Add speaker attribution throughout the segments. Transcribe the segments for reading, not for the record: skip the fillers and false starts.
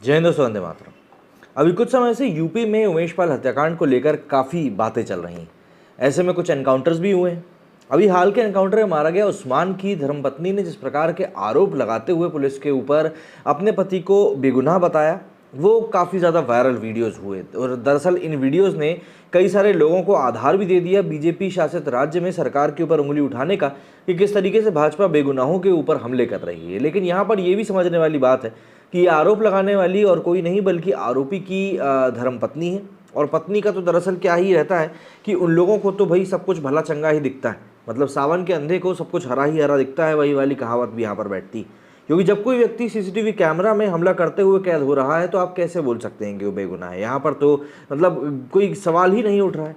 Speaker 1: जय हिंद दोस्तों, वंदे मातरम। अभी कुछ समय से यूपी में उमेश पाल हत्याकांड को लेकर काफ़ी बातें चल रही हैं। ऐसे में कुछ एनकाउंटर्स भी हुए हैं। अभी हाल के एनकाउंटर में मारा गया उस्मान की धर्मपत्नी ने जिस प्रकार के आरोप लगाते हुए पुलिस के ऊपर अपने पति को बेगुनाह बताया, वो काफ़ी ज़्यादा वायरल वीडियोस हुए और दरअसल इन वीडियोस ने कई सारे लोगों को आधार भी दे दिया बीजेपी शासित राज्य में सरकार के ऊपर उंगली उठाने का कि किस तरीके से भाजपा बेगुनाहों के ऊपर हमले कर रही है। लेकिन यहाँ पर ये भी समझने वाली बात है कि आरोप लगाने वाली और कोई नहीं बल्कि आरोपी की धर्मपत्नी है। और पत्नी का तो दरअसल क्या ही रहता है कि उन लोगों को तो भाई सब कुछ भला चंगा ही दिखता है, मतलब सावन के अंधे को सब कुछ हरा ही हरा दिखता है, वही वाली कहावत भी यहाँ पर बैठती। क्योंकि जब कोई व्यक्ति सीसीटीवी कैमरा में हमला करते हुए कैद हो रहा है तो आप कैसे बोल सकते हैं कि वो बेगुनाह है। यहाँ पर तो मतलब कोई सवाल ही नहीं उठ रहा है।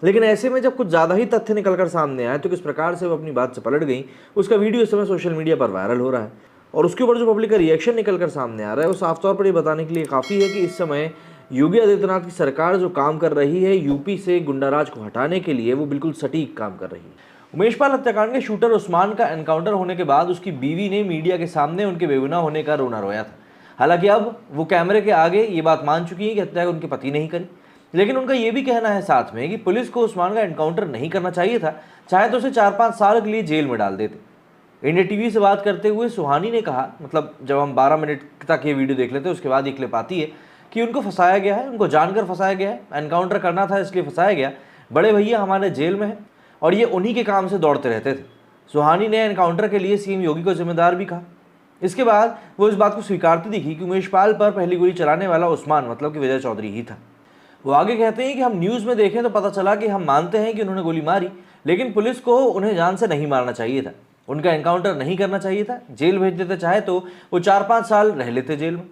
Speaker 1: लेकिन ऐसे में जब कुछ ज़्यादा ही तथ्य निकलकर सामने आए तो किस प्रकार से वो अपनी बात से पलट गई, उसका वीडियो इस समय सोशल मीडिया पर वायरल हो रहा है। और उसके ऊपर जो पब्लिक का रिएक्शन निकलकर सामने आ रहा है वो साफ तौर पर ये बताने के लिए काफ़ी है कि इस समय योगी आदित्यनाथ की सरकार जो काम कर रही है यूपी से गुंडाराज को हटाने के लिए, वो बिल्कुल सटीक काम कर रही है। उमेश पाल हत्याकांड के शूटर उस्मान का एनकाउंटर होने के बाद उसकी बीवी ने मीडिया के सामने उनके बेगुनाह होने का रोना रोया था। हालांकि अब वो कैमरे के आगे ये बात मान चुकी है कि हत्या उनके पति ने ही करी। लेकिन उनका ये भी कहना है साथ में कि पुलिस को उस्मान का एनकाउंटर नहीं करना चाहिए था, चाहे तो उसे 4-5 साल के लिए जेल में डाल देते। इंडिया टीवी से बात करते हुए सुहानी ने कहा, मतलब जब हम 12 मिनट तक ये वीडियो देख लेते हैं उसके बाद ये क्लिप आती है कि उनको फंसाया गया है, उनको जानकर फंसाया गया है, एनकाउंटर करना था इसलिए फंसाया गया, बड़े भैया हमारे जेल में है और ये उन्हीं के काम से दौड़ते रहते थे। सुहानी ने एनकाउंटर के लिए सीएम योगी को जिम्मेदार भी कहा। इसके बाद वो इस बात को स्वीकारती दिखी कि उमेश पाल पर पहली गोली चलाने वाला उस्मान मतलब कि विजय चौधरी ही था। वो आगे कहते हैं कि हम न्यूज़ में देखें तो पता चला कि हम मानते हैं कि उन्होंने गोली मारी, लेकिन पुलिस को उन्हें जान से नहीं मारना चाहिए था, उनका एनकाउंटर नहीं करना चाहिए था, जेल भेज देते चाहे तो वो 4-5 साल रह लेते जेल में।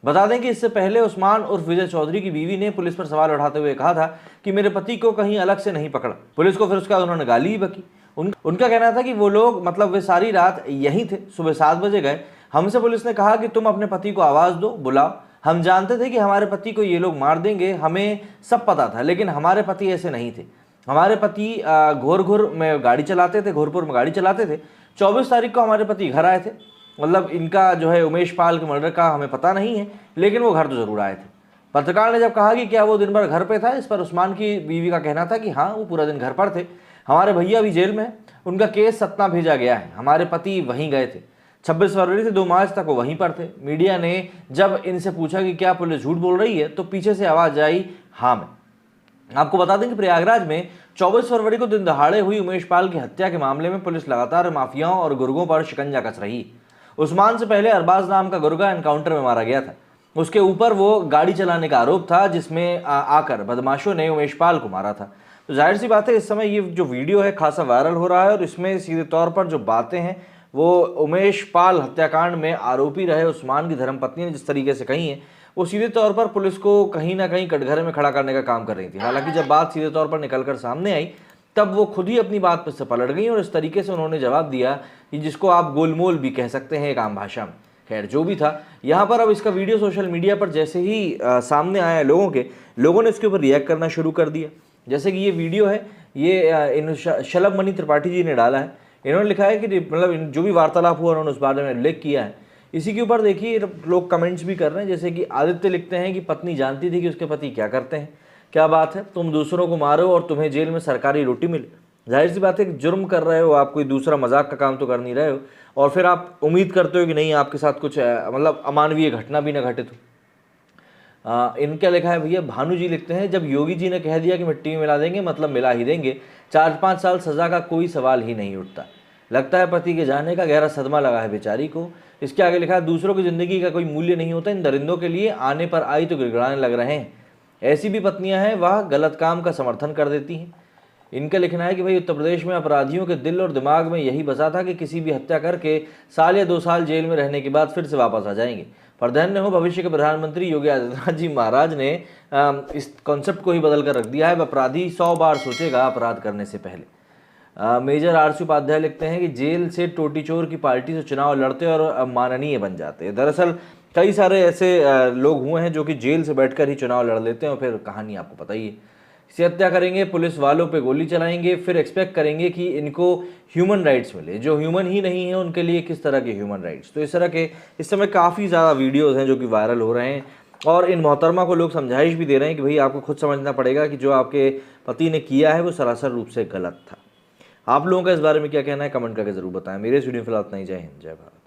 Speaker 1: बता दें कि इससे पहले उस्मान उर्फ विजय चौधरी की बीवी ने पुलिस पर सवाल उठाते हुए कहा था कि मेरे पति को कहीं अलग से नहीं पकड़ा। पुलिस को फिर उसके बाद उन्होंने गाली ही बकी। उनका कहना था कि वो लोग मतलब वे सारी रात यहीं थे, सुबह 7 बजे गए, हमसे पुलिस ने कहा कि तुम अपने पति को आवाज़ दो, बुलाओ। हम जानते थे कि हमारे पति को ये लोग मार देंगे, हमें सब पता था, लेकिन हमारे पति ऐसे नहीं थे। हमारे पति घोरघुर में गाड़ी चलाते थे, घोरपुर में गाड़ी चलाते थे। 24 तारीख को हमारे पति घर आए थे, मतलब इनका जो है उमेश पाल के मर्डर का हमें पता नहीं है, लेकिन वो घर तो ज़रूर आए थे। पत्रकार ने जब कहा कि क्या वो दिन भर घर पे था, इस पर उस्मान की बीवी का कहना था कि हाँ, वो पूरा दिन घर पर थे, हमारे भैया भी जेल में हैं, उनका केस सतना भेजा गया है, हमारे पति वहीं गए थे, 26 फरवरी से 2 मार्च तक वो वहीं पर थे। मीडिया ने जब इनसे पूछा कि क्या पुलिस झूठ बोल रही है तो पीछे से आवाज़ आई, हाँ मैं। आपको बता दें कि प्रयागराज में 24 फरवरी को दिन दहाड़े हुई उमेश पाल की हत्या के मामले में पुलिस लगातार माफियाओं और गुर्गों पर शिकंजा कस रही। उस्मान से पहले अरबाज नाम का गुर्गा एनकाउंटर में मारा गया था, उसके ऊपर वो गाड़ी चलाने का आरोप था जिसमें आकर बदमाशों ने उमेश पाल को मारा था। तो जाहिर सी बात है इस समय ये जो वीडियो है खासा वायरल हो रहा है और इसमें सीधे तौर पर जो बातें हैं वो उमेश पाल हत्याकांड में आरोपी रहे उस्मान की धर्मपत्नी ने जिस तरीके से कही है वो सीधे तौर पर पुलिस को कहीं ना कहीं कटघरे में खड़ा करने का काम कर रही थी। हालांकि जब बात सीधे तौर पर निकलकर सामने आई तब वो खुद ही अपनी बात पर से पलट गई और इस तरीके से उन्होंने जवाब दिया कि जिसको आप गोलमोल भी कह सकते हैं एक आम भाषा में। खैर जो भी था, यहाँ पर अब इसका वीडियो सोशल मीडिया पर जैसे ही सामने आया लोगों ने इसके ऊपर रिएक्ट करना शुरू कर दिया। जैसे कि ये वीडियो है, ये शलभ मणि त्रिपाठी जी ने डाला है। इन्होंने लिखा है कि मतलब जो भी वार्तालाप हुआ उन्होंने उस बारे में उल्लेख किया है। इसी के ऊपर देखिए लोग कमेंट्स भी कर रहे हैं, जैसे कि आदित्य लिखते हैं कि पत्नी जानती थी कि उसके पति क्या करते हैं, क्या बात है, तुम दूसरों को मारो और तुम्हें जेल में सरकारी रोटी मिले। जाहिर सी बात है कि जुर्म कर रहे हो आप, कोई दूसरा मजाक का काम तो कर नहीं रहे हो और फिर आप उम्मीद करते हो कि नहीं आपके साथ कुछ मतलब अमानवीय घटना भी ना घटित हो। इनका लिखा है भैया, भानु जी लिखते हैं जब योगी जी ने कह दिया कि मिट्टी में मिला देंगे मतलब मिला ही देंगे, 4-5 साल सज़ा का कोई सवाल ही नहीं उठता। लगता है पति के जाने का गहरा सदमा लगा है बेचारी को। इसके आगे लिखा है दूसरों की ज़िंदगी का कोई मूल्य नहीं होता, इन दरिंदों के लिए आने पर आई तो गिड़गिड़ाने लग रहे हैं। ऐसी भी पत्नियां हैं वह गलत काम का समर्थन कर देती हैं। इनका लिखना है कि भाई उत्तर प्रदेश में अपराधियों के दिल और दिमाग में यही बसा था कि किसी भी हत्या करके साल या 2 साल जेल में रहने के बाद फिर से वापस आ जाएंगे। पर धन्य हो भविष्य के प्रधानमंत्री योगी आदित्यनाथ जी महाराज ने इस कॉन्सेप्ट को ही बदल कर रख दिया है। अपराधी 100 बार सोचेगा अपराध करने से पहले। मेजर आरसी उपाध्याय लिखते हैं कि जेल से टोटी चोर की पार्टी से चुनाव लड़ते और माननीय बन जाते हैं। दरअसल कई सारे ऐसे लोग हुए हैं जो कि जेल से बैठकर ही चुनाव लड़ लेते हैं और फिर कहानी आपको पता ही है। इसे हत्या करेंगे, पुलिस वालों पे गोली चलाएंगे, फिर एक्सपेक्ट करेंगे कि इनको ह्यूमन राइट्स मिले। जो ह्यूमन ही नहीं है उनके लिए किस तरह के ह्यूमन राइट्स। तो इस तरह के इस समय काफ़ी ज़्यादा वीडियोज़ हैं जो कि वायरल हो रहे हैं, और इन मोहतरमा को लोग समझाइश भी दे रहे हैं कि भाई आपको खुद समझना पड़ेगा कि जो आपके पति ने किया है वो सरासर रूप से गलत था। आप लोगों का इस बारे में क्या कहना है, कमेंट करके ज़रूर बताएं। मेरे इस वीडियो में फिलहाल इतना ही। जय हिंद, जय भारत।